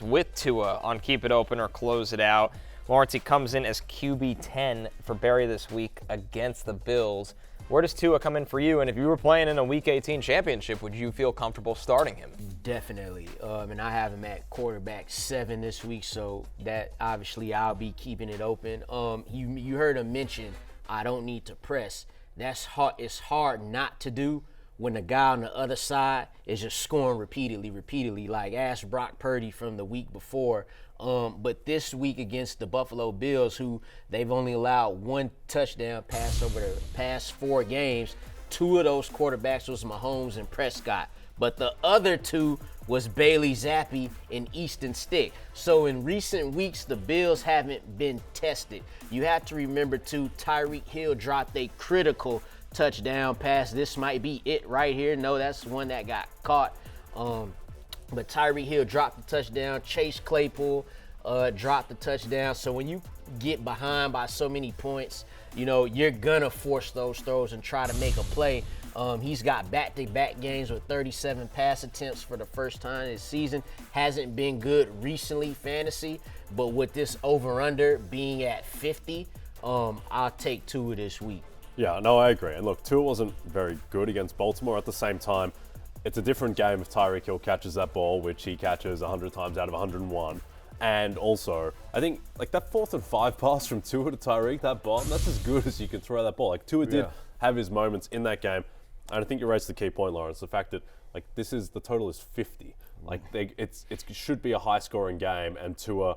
with Tua on Keep It Open or Close It Out. Lawrence, he comes in as QB 10 for Barry this week against the Bills. Where does Tua come in for you? And if you were playing in a Week 18 championship, would you feel comfortable starting him? Definitely. And I have him at quarterback 7 this week, so that obviously I'll be keeping it open. You heard him mention I don't need to press. That's hard. It's hard not to do when the guy on the other side is just scoring repeatedly. Like ask Brock Purdy from the week before. But this week against the Buffalo Bills, who they've only allowed 1 touchdown pass over the past 4 games, 2 of those quarterbacks was Mahomes and Prescott. But the other 2 was Bailey Zappi and Easton Stick. So in recent weeks, the Bills haven't been tested. You have to remember, too, Tyreek Hill dropped a critical touchdown pass. This might be it right here. No, that's the one that got caught. But Tyreek Hill dropped the touchdown. Chase Claypool dropped the touchdown. So when you get behind by so many points, you're going to force those throws and try to make a play. He's got back-to-back games with 37 pass attempts for the first time this season. Hasn't been good recently, fantasy. But with this over-under being at 50, I'll take Tua this week. Yeah, no, I agree. And look, Tua wasn't very good against Baltimore. At the same time, it's a different game if Tyreek Hill catches that ball, which he catches 100 times out of 101. And also, I think that 4th and 5 pass from Tua to Tyreek, that bomb, that's as good as you can throw that ball. Like Tua did have his moments in that game. And I think you raised the key point, Lawrence, the fact that the total is 50. It should be a high-scoring game, and Tua,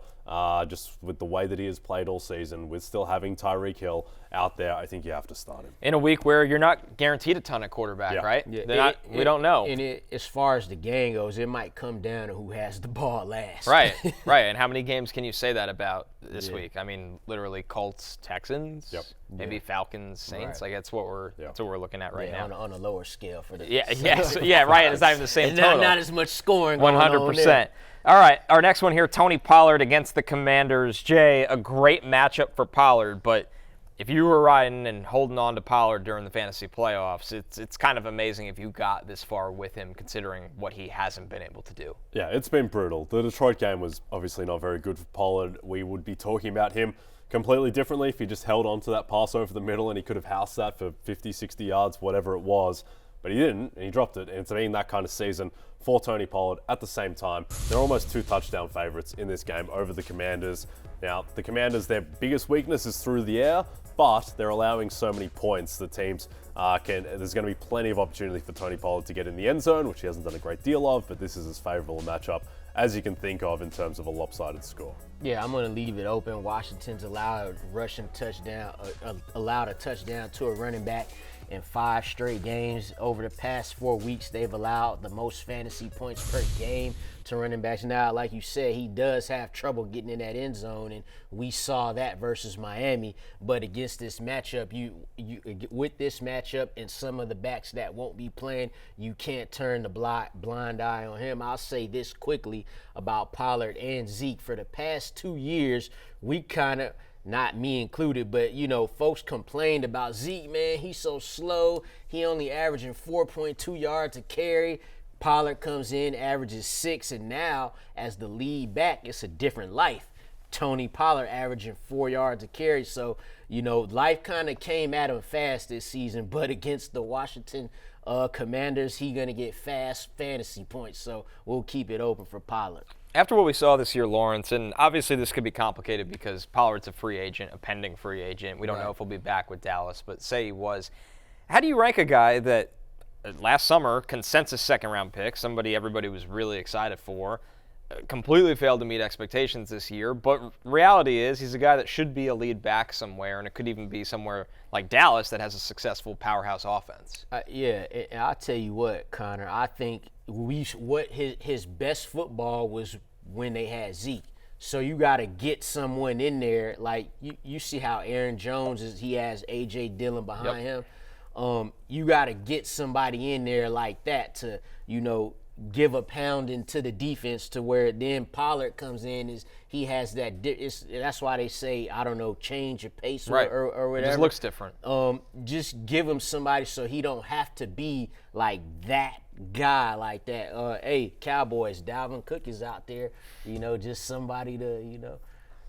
just with the way that he has played all season, with still having Tyreek Hill out there, I think you have to start him. In a week where you're not guaranteed a ton at quarterback, right? Yeah. We don't know. And as far as the game goes, it might come down to who has the ball last. Right. And how many games can you say that about this week? I mean, literally Colts, Texans, maybe Falcons, Saints. Right. That's what we're looking at right now. On a lower scale for the right. It's not even the same total. Not as much scoring. 100%. All right, our next one here, Tony Pollard against the Commanders. Jay, a great matchup for Pollard, but if you were riding and holding on to Pollard during the fantasy playoffs, it's kind of amazing if you got this far with him, considering what he hasn't been able to do. Yeah, it's been brutal. The Detroit game was obviously not very good for Pollard. We would be talking about him completely differently if he just held on to that pass over the middle and he could have housed that for 50, 60 yards, whatever it was. But he didn't, and he dropped it. And it's been that kind of season for Tony Pollard. At the same time, they're almost 2 touchdown favorites in this game over the Commanders. Now, the Commanders, their biggest weakness is through the air, but they're allowing so many points that teams there's going to be plenty of opportunity for Tony Pollard to get in the end zone, which he hasn't done a great deal of, but this is as favorable a matchup as you can think of in terms of a lopsided score. Yeah, I'm going to leave it open. Washington's allowed a touchdown to a running back in 5 straight games. Over the past 4 weeks, they've allowed the most fantasy points per game to running backs. Now, like you said, he does have trouble getting in that end zone, and we saw that versus Miami. But against this matchup, with this matchup and some of the backs that won't be playing, you can't turn the blind eye on him. I'll say this quickly about Pollard and Zeke. For the past 2 years, we kind of, not me included, but, folks complained about Zeke, man. He's so slow. He only averaging 4.2 yards a carry. Pollard comes in, averages 6, and now as the lead back, it's a different life. Tony Pollard averaging 4 yards a carry. So, life kind of came at him fast this season, but against the Washington Commanders, he's going to get fast fantasy points. So we'll keep it open for Pollard. After what we saw this year, Lawrence, and obviously this could be complicated because Pollard's a free agent, a pending free agent. We don't know if he'll be back with Dallas, but say he was. How do you rank a guy that last summer, consensus second-round pick, somebody everybody was really excited for, completely failed to meet expectations this year, but reality is he's a guy that should be a lead back somewhere, and it could even be somewhere like Dallas that has a successful powerhouse offense. And I'll tell you what, Connor, I think his best football was when they had Zeke. So you got to get someone in there. Like you see how Aaron Jones is, he has A.J. Dillon behind him. You got to get somebody in there like that to, give a pounding to the defense to where then Pollard comes in. He has that. That's why they say, change your pace or whatever. It just looks different. Just give him somebody so he don't have to be like that guy like that. Hey, Cowboys, Dalvin Cook is out there. Just somebody to,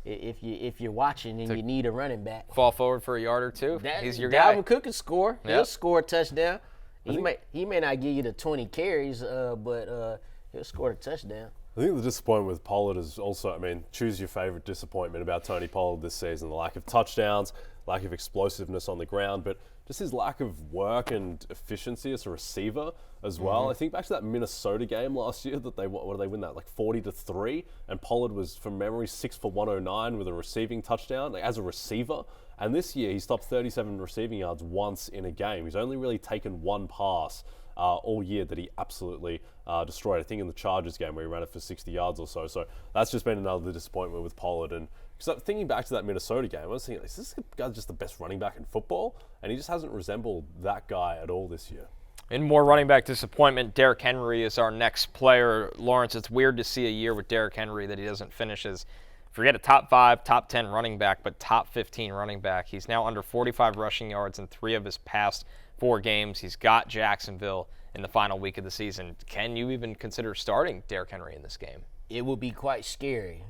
if you're watching and you need a running back. Fall forward for a yard or two. He's your guy. guy. Dalvin Cook can score. Yep. He'll score a touchdown. He may not give you the 20 carries, but he'll score a touchdown. I think the disappointment with Pollard is also, choose your favorite disappointment about Tony Pollard this season. The lack of touchdowns, lack of explosiveness on the ground, but just his lack of work and efficiency as a receiver as well. I think back to that Minnesota game last year that what did they win that? Like 40-3, and Pollard was, from memory, 6 for 109 with a receiving touchdown as a receiver. And this year he stopped 37 receiving yards once in a game. He's only really taken one pass all year that he absolutely destroyed. I think in the Chargers game where he ran it for 60 yards or so. So that's just been another disappointment with Pollard. And because thinking back to that Minnesota game, I was thinking, is this guy just the best running back in football? And he just hasn't resembled that guy at all this year. In more running back disappointment, Derrick Henry is our next player. Lawrence, it's weird to see a year with Derrick Henry that he doesn't finish as, forget a top 5, top 10 running back, but top 15 running back. He's now under 45 rushing yards in 3 of his past 4 games. He's got Jacksonville in the final week of the season. Can you even consider starting Derrick Henry in this game? It would be quite scary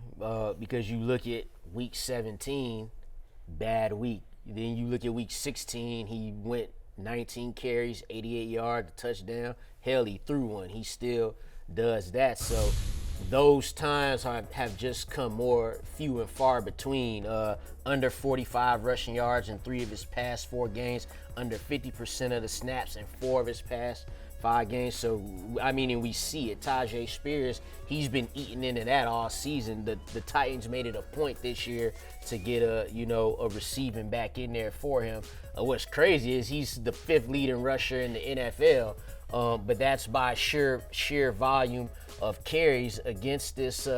because you look at week 17, bad week. Then you look at week 16, he went 19 carries, 88 yards, touchdown. Hell, he threw one. He still does that. So those times have just come more few and far between. Under 45 rushing yards in 3 of his past 4 games, under 50% of the snaps in 4 of his past 5 games. So, and we see it. Tajay Spears, he's been eating into that all season. The Titans made it a point this year to get a receiving back in there for him. What's crazy is he's the 5th leading rusher in the NFL, but that's by sheer volume of carries against this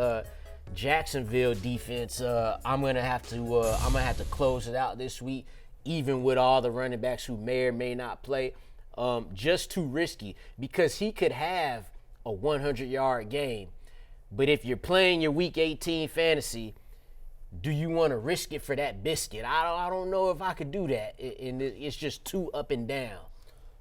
Jacksonville defense. I'm gonna have to close it out this week, even with all the running backs who may or may not play. Just too risky because he could have a 100-yard game, but if you're playing your Week 18 fantasy, do you want to risk it for that biscuit? I don't know if I could do that, and it's just too up and down.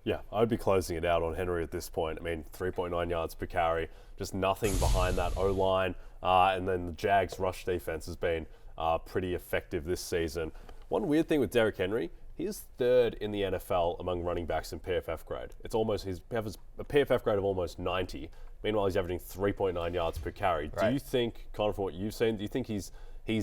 Yeah, I'd be closing it out on Henry at this point. 3.9 yards per carry, just nothing behind that O-line. And then the Jags' rush defense has been pretty effective this season. One weird thing with Derrick Henry, he is 3rd in the NFL among running backs in PFF grade. He has a PFF grade of almost 90. Meanwhile, he's averaging 3.9 yards per carry. Right. Do you think, Connor, from what you've seen, do you think he's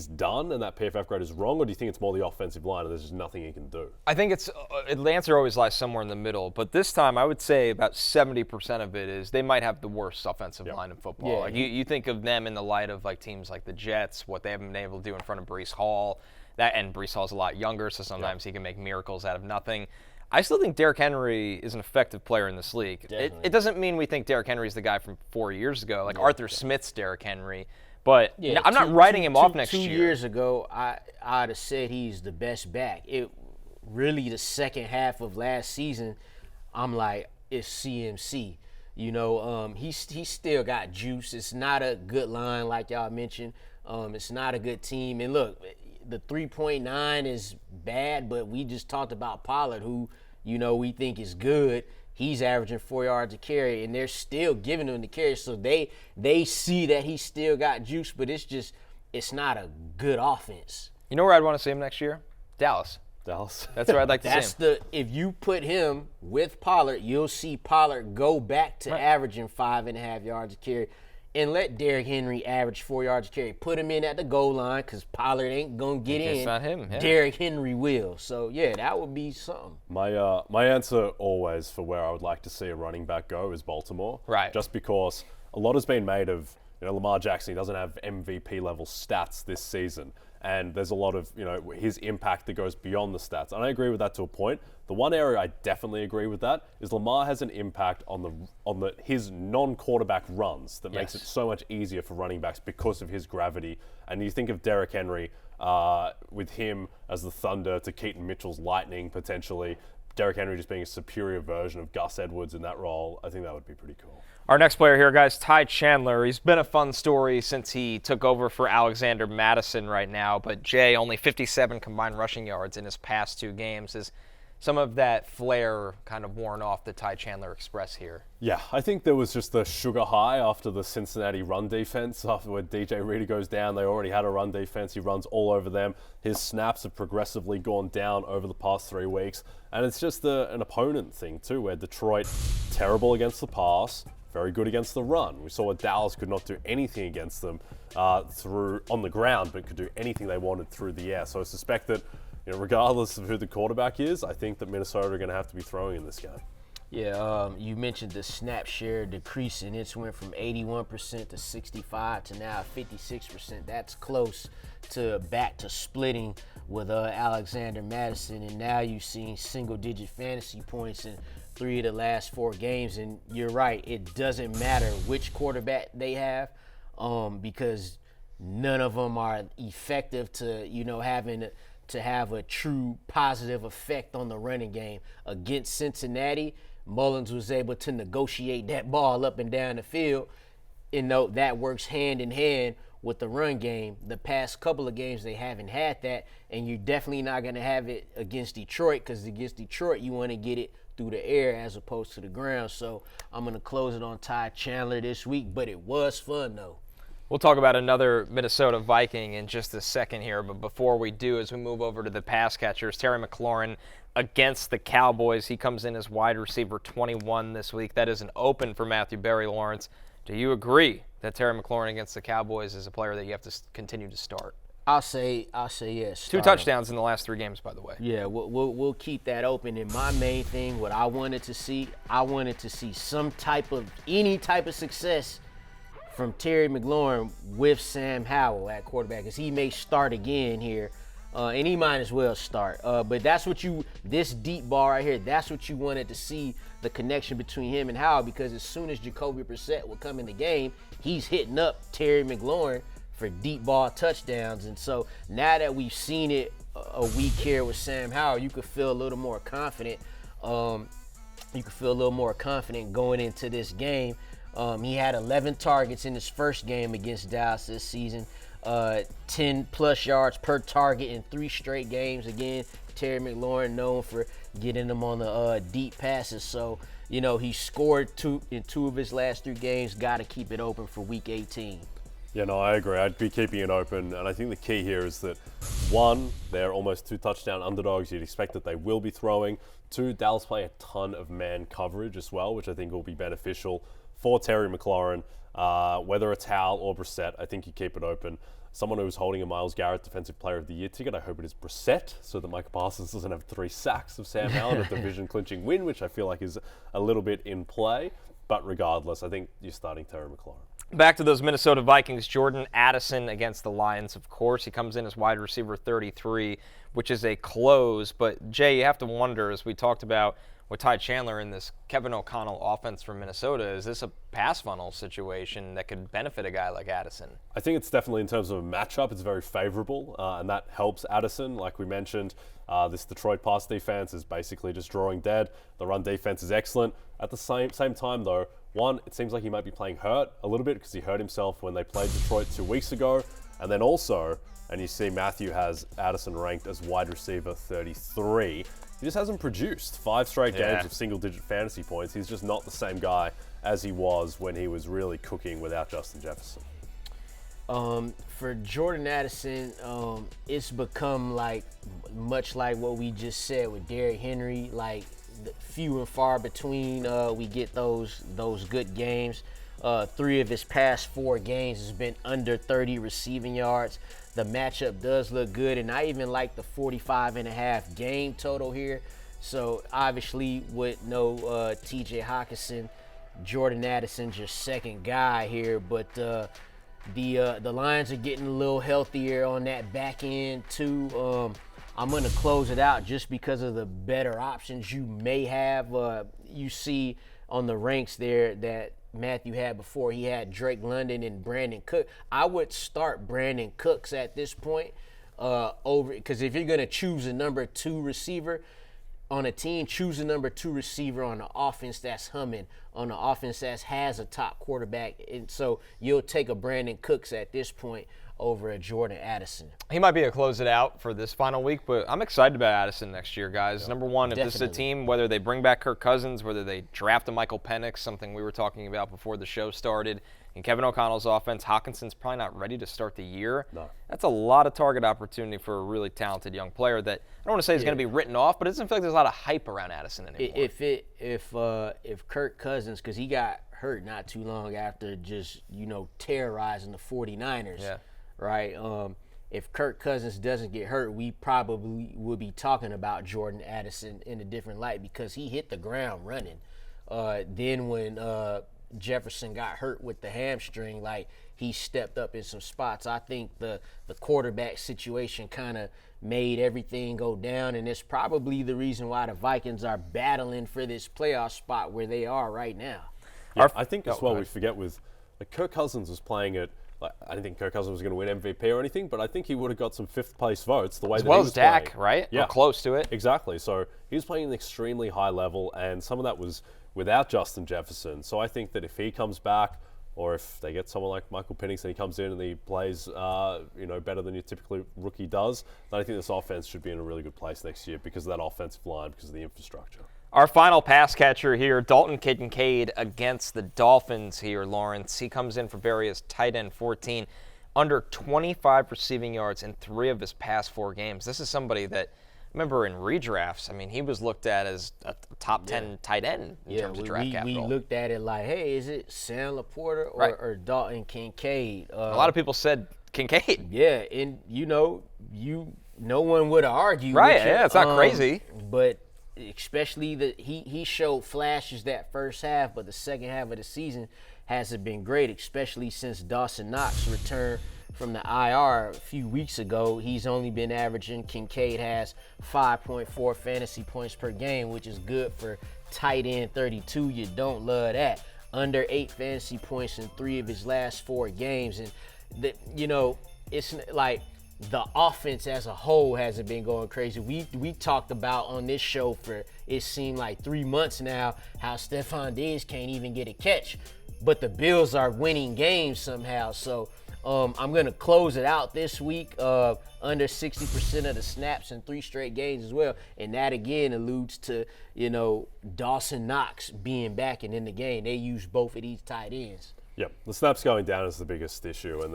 done and that PFF grade is wrong, or do you think it's more the offensive line and there's just nothing he can do? I think the answer always lies somewhere in the middle, but this time I would say about 70% of it is they might have the worst offensive line in football. Yeah. Like you think of them in the light of like teams like the Jets, what they haven't been able to do in front of Breece Hall. And Breece Hall's a lot younger, so sometimes he can make miracles out of nothing. I still think Derrick Henry is an effective player in this league. It doesn't mean we think Derrick Henry is the guy from 4 years ago, like Arthur Smith's Derrick Henry. But I'm not writing him off next year. 2 years ago, I'd have said he's the best back. Really the second half of last season, I'm like, it's CMC. He's still got juice. It's not a good line like y'all mentioned. It's not a good team. And look, the 3.9 is bad, but we just talked about Pollard, who, we think is good. He's averaging 4 yards a carry, and they're still giving him the carry. So they see that he still got juice, but it's not a good offense. You know where I'd want to see him next year? Dallas. That's where I'd like to see him. If you put him with Pollard, you'll see Pollard go back to averaging 5.5 yards a carry. And let Derrick Henry average 4 yards a carry. Put him in at the goal line because Pollard ain't going to get in. It's not him. Yeah. Derrick Henry will. So, that would be something. My answer always for where I would like to see a running back go is Baltimore. Right. Just because a lot has been made of, Lamar Jackson. He doesn't have MVP level stats this season. And there's a lot of, his impact that goes beyond the stats. And I agree with that to a point. The one area I definitely agree with that is Lamar has an impact on his non-quarterback runs that makes it so much easier for running backs because of his gravity. And you think of Derrick Henry with him as the thunder to Keaton Mitchell's lightning potentially. Derrick Henry just being a superior version of Gus Edwards in that role. I think that would be pretty cool. Our next player here, guys, Tai Chandler. He's been a fun story since he took over for Alexander Madison right now. But Jay, only 57 combined rushing yards in his past 2 games. His some of that flair kind of worn off the Tai Chandler Express here? Yeah, I think there was just a sugar high after the Cincinnati run defense. After when DJ Reader goes down, they already had a run defense. He runs all over them. His snaps have progressively gone down over the past 3 weeks. And it's just an opponent thing too, where Detroit, terrible against the pass, very good against the run. We saw what Dallas could not do anything against them through on the ground, but could do anything they wanted through the air. So I suspect that, regardless of who the quarterback is, I think that Minnesota are going to have to be throwing in this game. Yeah, you mentioned the snap share decreasing. It's went from 81% to 65 to now 56%. That's close to back to splitting with Alexander Mattison. And now you've seen single-digit fantasy points in 3 of the last 4 games. And you're right, it doesn't matter which quarterback they have because none of them are effective to, having to have a true positive effect on the running game. Against Cincinnati, Mullins was able to negotiate that ball up and down the field, and that works hand in hand with the run game. The past couple of games, they haven't had that, and you're definitely not going to have it against Detroit, because against Detroit, you want to get it through the air as opposed to the ground. So I'm going to close it on Tai Chandler this week, but it was fun, though. We'll talk about another Minnesota Viking in just a second here, but before we do, as we move over to the pass catchers, Terry McLaurin against the Cowboys. He comes in as wide receiver 21 this week. That is an open for Matthew Berry. Lawrence, do you agree that Terry McLaurin against the Cowboys is a player that you have to continue to start? I'll say yes. 2 touchdowns in the last 3 games, by the way. Yeah, we'll keep that open. And my main thing, what I wanted to see any type of success from Terry McLaurin with Sam Howell at quarterback, because he may start again here, and he might as well start. But that's what this deep ball right here, that's what you wanted to see, the connection between him and Howell, because as soon as Jacoby Brissett would come in the game, he's hitting up Terry McLaurin for deep ball touchdowns. And so now that we've seen it a week here with Sam Howell, you could feel a little more confident. Going into this game. He had 11 targets in his first game against Dallas this season, 10-plus yards per target in 3 straight games. Again, Terry McLaurin known for getting them on the deep passes. So, he scored in 2 of his last 3 games. Got to keep it open for Week 18. Yeah, no, I agree. I'd be keeping it open. And I think the key here is that, 1, they're almost 2-touchdown underdogs. You'd expect that they will be throwing. 2, Dallas play a ton of man coverage as well, which I think will be beneficial for Terry McLaurin. Whether it's Howell or Brissett, I think you keep it open. Someone who's holding a Myles Garrett Defensive Player of the Year ticket, I hope it is Brissett, so that Micah Parsons doesn't have 3 sacks of Sam Howell, a division-clinching win, which I feel like is a little bit in play. But regardless, I think you're starting Terry McLaurin. Back to those Minnesota Vikings, Jordan Addison against the Lions, of course. He comes in as wide receiver 33, which is a close. But, Jay, you have to wonder, as we talked about with Tai Chandler in this Kevin O'Connell offense from Minnesota, is this a pass funnel situation that could benefit a guy like Addison? I think it's definitely, in terms of a matchup, it's very favorable, and that helps Addison. Like we mentioned, this Detroit pass defense is basically just drawing dead. The run defense is excellent. At the same time, though, 1, it seems like he might be playing hurt a little bit because he hurt himself when they played Detroit 2 weeks ago. And then also, and you see Matthew has Addison ranked as wide receiver 33. He just hasn't produced 5 straight games of single-digit fantasy points. He's just not the same guy as he was when he was really cooking without Justin Jefferson. For Jordan Addison, it's become much like what we just said with Derrick Henry, few and far between. We get those good games. 3 of his past 4 games has been under 30 receiving yards. The matchup does look good, and I even like the 45.5 game total here. So obviously with no T.J. Hawkinson, Jordan Addison's your second guy here, but the Lions are getting a little healthier on that back end too. I'm going to close it out just because of the better options you may have. You see on the ranks there that Matthew had before. He had Drake London and Brandon Cook. I would start Brandon Cooks at this point over, because if you're going to choose a number 2 receiver, on a team, choose a number 2 receiver on the offense that's humming, on the offense that has a top quarterback. And so you'll take a Brandon Cooks at this point over a Jordan Addison. He might be a close it out for this final week, but I'm excited about Addison next year, guys. Yeah, number one, if this is a team, whether they bring back Kirk Cousins, whether they draft a Michael Penix, something we were talking about before the show started, in Kevin O'Connell's offense, Hawkinson's probably not ready to start the year. No. That's a lot of target opportunity for a really talented young player that I don't want to say is going to be written off, but it doesn't feel like there's a lot of hype around Addison anymore. If Kirk Cousins, because he got hurt not too long after just, terrorizing the 49ers. Yeah. Right? If Kirk Cousins doesn't get hurt, we probably will be talking about Jordan Addison in a different light because he hit the ground running. Then when Jefferson got hurt with the hamstring, he stepped up in some spots. I think the quarterback situation kind of made everything go down, and it's probably the reason why the Vikings are battling for this playoff spot where they are right now. Yeah, I think as well we forget with Kirk Cousins was playing at I didn't think Kirk Cousins was going to win MVP or anything, but I think he would have got some fifth-place votes the way that he was playing. As well as Dak, right? Yeah. Or close to it. Exactly. So he was playing at an extremely high level, and some of that was without Justin Jefferson. So I think that if he comes back, or if they get someone like Michael Penix and he comes in and he plays, better than your typical rookie does, then I think this offense should be in a really good place next year because of that offensive line, because of the infrastructure. Our final pass catcher here, Dalton Kade against the Dolphins here, Lawrence. He comes in for various tight end 14, under 25 receiving yards in 3 of his past 4 games. This is somebody that, remember in redrafts, he was looked at as a top 10 tight end in terms of draft capital. We looked at it like, hey, is it Sam Laporta or Dalton Kade? A lot of people said Kincaid. Yeah, and no one would argue. Right, yeah, it's not crazy. But especially he showed flashes that first half, but the second half of the season hasn't been great, especially since Dawson Knox returned from the IR a few weeks ago. He's only been averaging, Kincaid has 5.4 fantasy points per game, which is good for tight end 32. You don't love that. Under 8 fantasy points in 3 of his last 4 games. And, it's like the offense as a whole hasn't been going crazy. We talked about on this show for, it seemed like 3 months now, how Stephon Diggs can't even get a catch. But the Bills are winning games somehow. So I'm going to close it out this week. Under 60% of the snaps in 3 straight games as well. And that, again, alludes to, Dawson Knox being back and in the game. They use both of these tight ends. Yep, the snaps going down is the biggest issue. And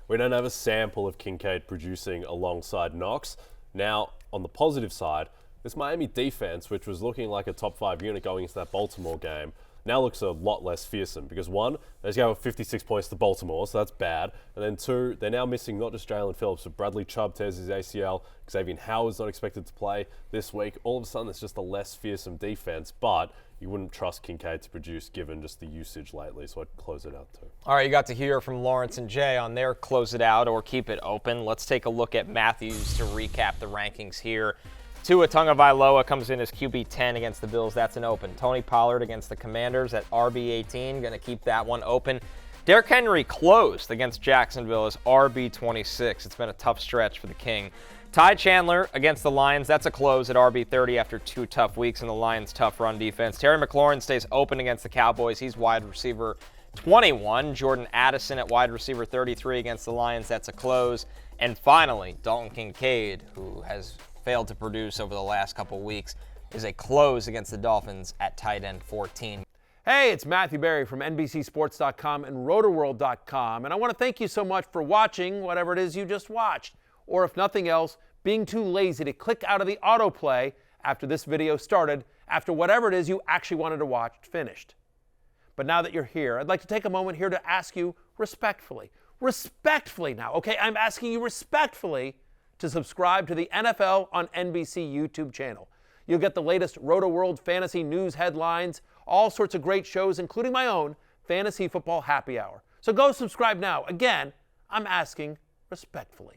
we don't have a sample of Kincaid producing alongside Knox. Now, on the positive side, this Miami defense, which was looking like a top 5 unit going into that Baltimore game, now looks a lot less fearsome because 1, they just gave 56 points to Baltimore, so that's bad. And then 2, they're now missing not just Jalen Phillips, but Bradley Chubb tears his ACL. Xavier Howard's not expected to play this week. All of a sudden, it's just a less fearsome defense, but you wouldn't trust Kincaid to produce given just the usage lately, so I'd close it out too. All right, you got to hear from Lawrence and Jay on their close it out or keep it open. Let's take a look at Matthews to recap the rankings here. Tua Tagovailoa comes in as QB 10 against the Bills. That's an open. Tony Pollard against the Commanders at RB 18. Going to keep that one open. Derrick Henry closed against Jacksonville as RB 26. It's been a tough stretch for the King. Tai Chandler against the Lions. That's a close at RB 30 after 2 tough weeks in the Lions' tough run defense. Terry McLaurin stays open against the Cowboys. He's wide receiver 21. Jordan Addison at wide receiver 33 against the Lions. That's a close. And finally, Dalton Kade, who has failed to produce over the last couple weeks, is a close against the Dolphins at tight end 14. Hey, it's Matthew Berry from NBCSports.com and RotorWorld.com, and I want to thank you so much for watching whatever it is you just watched, or if nothing else, being too lazy to click out of the autoplay after this video started, after whatever it is you actually wanted to watch finished. But now that you're here, I'd like to take a moment here to ask you respectfully now, okay? I'm asking you respectfully to subscribe to the NFL on NBC YouTube channel. You'll get the latest Roto-World fantasy news headlines, all sorts of great shows, including my own Fantasy Football Happy Hour. So go subscribe now. Again, I'm asking respectfully.